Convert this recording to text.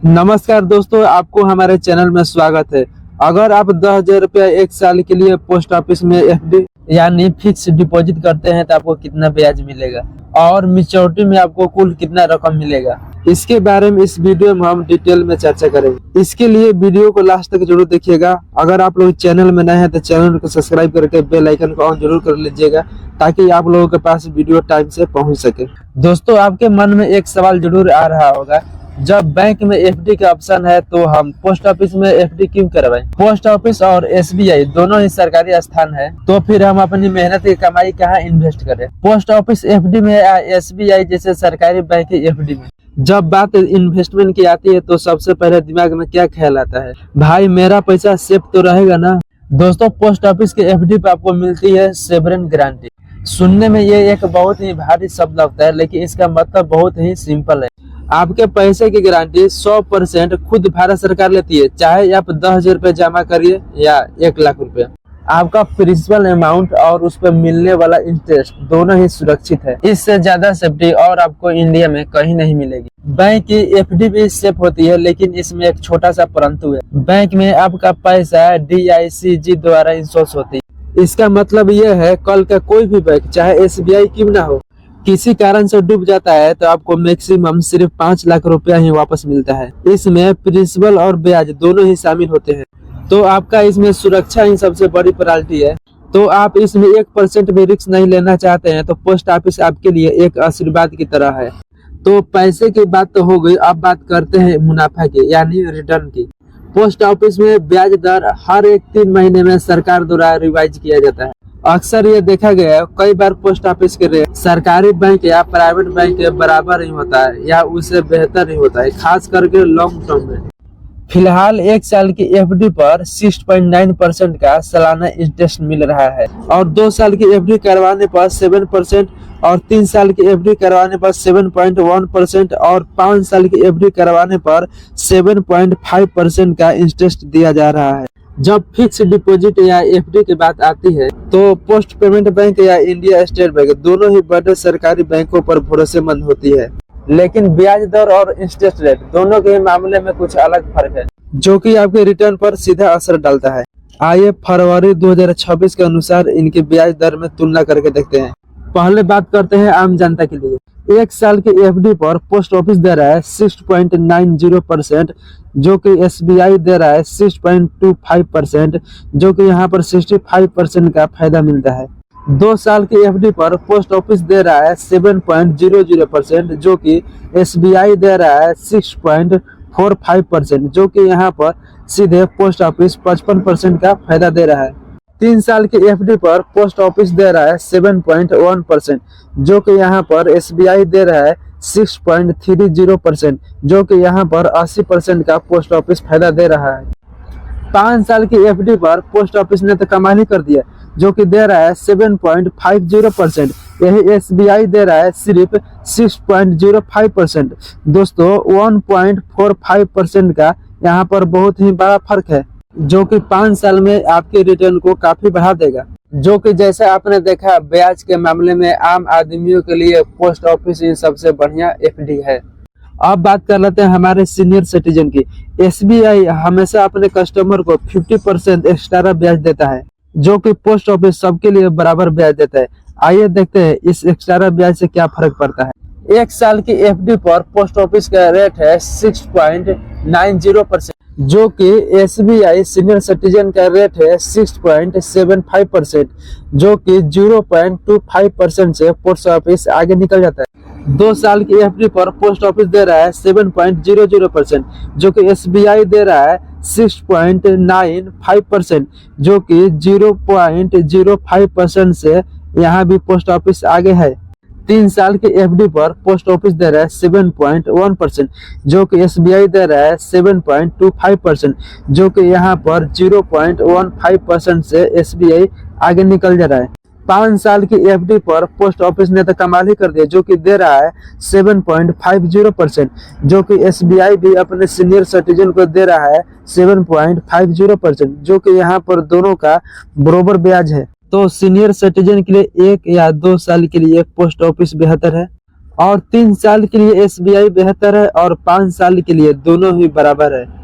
नमस्कार दोस्तों, आपको हमारे चैनल में स्वागत है। अगर आप 10,000 रुपया एक साल के लिए पोस्ट ऑफिस में एफडी यानी फिक्स डिपॉजिट करते हैं तो आपको कितना ब्याज मिलेगा और मैच्योरिटी में आपको कुल कितना रकम मिलेगा, इसके बारे में इस वीडियो में हम डिटेल में चर्चा करेंगे। इसके लिए वीडियो को लास्ट तक जरूर देखिएगा। अगर आप लोग चैनल में नए हैं तो चैनल को सब्सक्राइब करके बेल आइकन को ऑन जरूर कर लीजिएगा ताकि आप लोगों के पास वीडियो टाइम से पहुंच सके। दोस्तों, आपके मन में एक सवाल जरूर आ रहा होगा, जब बैंक में एफडी का ऑप्शन है तो हम पोस्ट ऑफिस में एफडी क्यों करवाएं? पोस्ट ऑफिस और एसबीआई दोनों ही सरकारी स्थान है, तो फिर हम अपनी मेहनत की कमाई कहाँ इन्वेस्ट करें, पोस्ट ऑफिस एफडी में या एसबीआई जैसे सरकारी बैंक एफडी में? जब बात इन्वेस्टमेंट की आती है तो सबसे पहले दिमाग में क्या ख्याल आता है, भाई मेरा पैसा सेफ तो रहेगा ना। दोस्तों, पोस्ट ऑफिस के एफडी पे आपको मिलती है सोवरेन गारंटी। सुनने में ये एक बहुत ही भारी शब्द लगता है, लेकिन इसका मतलब बहुत ही सिंपल है। आपके पैसे की गारंटी 100% खुद भारत सरकार लेती है, चाहे आप 10,000 रुपए जमा करिए या 1,00,000 रुपए। आपका प्रिंसिपल अमाउंट और उस पर मिलने वाला इंटरेस्ट दोनों ही सुरक्षित है। इससे ज्यादा सेफ्टी और आपको इंडिया में कहीं नहीं मिलेगी। बैंक की एफडी भी सेफ होती है, लेकिन इसमें एक छोटा सा परंतु है। बैंक में आपका पैसा DICG द्वारा इंश्योर होती है। इसका मतलब यह है, कल का कोई भी बैंक चाहे एसबीआई क्यों ना हो, किसी कारण से डूब जाता है तो आपको मैक्सिमम सिर्फ 5 लाख रुपया ही वापस मिलता है। इसमें प्रिंसिपल और ब्याज दोनों ही शामिल होते हैं, तो आपका इसमें सुरक्षा ही सबसे बड़ी प्रायोरिटी है। तो आप इसमें 1% भी रिस्क नहीं लेना चाहते हैं तो पोस्ट ऑफिस आपके लिए एक आशीर्वाद की तरह है। तो पैसे की बात तो हो गई, अब बात करते हैं मुनाफा की यानी रिटर्न की। पोस्ट ऑफिस में ब्याज दर हर एक 3 महीने में सरकार द्वारा रिवाइज किया जाता है। अक्सर ये देखा गया है, कई बार पोस्ट ऑफिस के रेट सरकारी बैंक या प्राइवेट बैंक के बराबर ही होता है या उससे बेहतर ही होता है, खास करके लॉन्ग टर्म में। फिलहाल 1 साल की एफडी पर 6.9% का सालाना इंटरेस्ट मिल रहा है और 2 साल की एफडी करवाने पर 7% और 3 साल की एफडी करवाने पर 7.1% और 5 साल की एफडी करवाने पर 7.5% का इंटरेस्ट दिया जा रहा है। जब फिक्स डिपॉजिट या एफडी की बात आती है तो पोस्ट पेमेंट बैंक या इंडिया स्टेट बैंक दोनों ही बड़े सरकारी बैंकों पर भरोसेमंद होती है, लेकिन ब्याज दर और इंटरेस्ट रेट दोनों के मामले में कुछ अलग फर्क है, जो कि आपके रिटर्न पर सीधा असर डालता है। आइए फरवरी 2026 के अनुसार इनकी ब्याज दर में तुलना करके देखते हैं। पहले बात करते हैं आम जनता के लिए। 1 साल की एफडी पर पोस्ट ऑफिस दे रहा है 6.90%, जो कि एसबीआई दे रहा है 6.25%, जो कि यहाँ पर 65% का फायदा मिलता है। 2 साल की एफडी पर पोस्ट ऑफिस दे रहा है 7.00%, जो कि एसबीआई दे रहा है 6.45%, जो कि यहाँ पर सीधे पोस्ट ऑफिस 55% का फायदा दे रहा है। 3 साल की एफडी पर पोस्ट ऑफिस दे रहा है 7.1%, जो कि यहाँ पर एसबीआई दे रहा है 6.30%, जो कि यहाँ पर 80% का पोस्ट ऑफिस फायदा दे रहा है। 5 साल की एफडी पर पोस्ट ऑफिस ने तो कमाल ही कर दिया, जो कि दे रहा है 7.50%, यही एसबीआई दे रहा है सिर्फ 6.05%। दोस्तों, 1.45% का यहाँ पर बहुत ही बड़ा फर्क है, जो कि 5 साल में आपके रिटर्न को काफी बढ़ा देगा। जो कि जैसे आपने देखा, ब्याज के मामले में आम आदमियों के लिए पोस्ट ऑफिस ही सबसे बढ़िया एफडी है। अब बात कर लेते हैं हमारे सीनियर सिटीजन की। एसबीआई हमेशा अपने कस्टमर को 50% एक्स्ट्रा ब्याज देता है, जो कि पोस्ट ऑफिस सबके लिए बराबर ब्याज देता है। आइए देखते हैं इस एक्स्ट्रा ब्याज से क्या फर्क पड़ता है। 1 साल की एफडी पर पोस्ट ऑफिस का रेट है 6.90%, जो कि एसबीआई सीनियर सिटीजन का रेट है 6.75%, जो कि 0.25% से पोस्ट ऑफिस आगे निकल जाता है। 2 साल की एफडी पर पोस्ट ऑफिस दे रहा है 7.00%, जो कि एसबीआई दे रहा है 6.95%, जो कि 0.05% से यहाँ भी पोस्ट ऑफिस आगे है। 3 साल की एफडी पर पोस्ट ऑफिस दे रहा है 7.1%, जो कि एसबीआई दे रहा है 7.25%, जो कि यहाँ पर 0.15% से एसबीआई आगे निकल जा रहा है। 5 साल की एफडी पर पोस्ट ऑफिस ने तो कमाल ही कर दिया, जो कि दे रहा है 7.50%, जो कि एसबीआई भी अपने सीनियर सिटीजन को दे रहा है 7.50%, जो कि यहाँ पर दोनों का बराबर ब्याज है। तो सीनियर सिटीजन के लिए 1 या 2 साल के लिए पोस्ट ऑफिस बेहतर है। और 3 साल के लिए SBI बेहतर है और 5 साल के लिए दोनों ही बराबर है।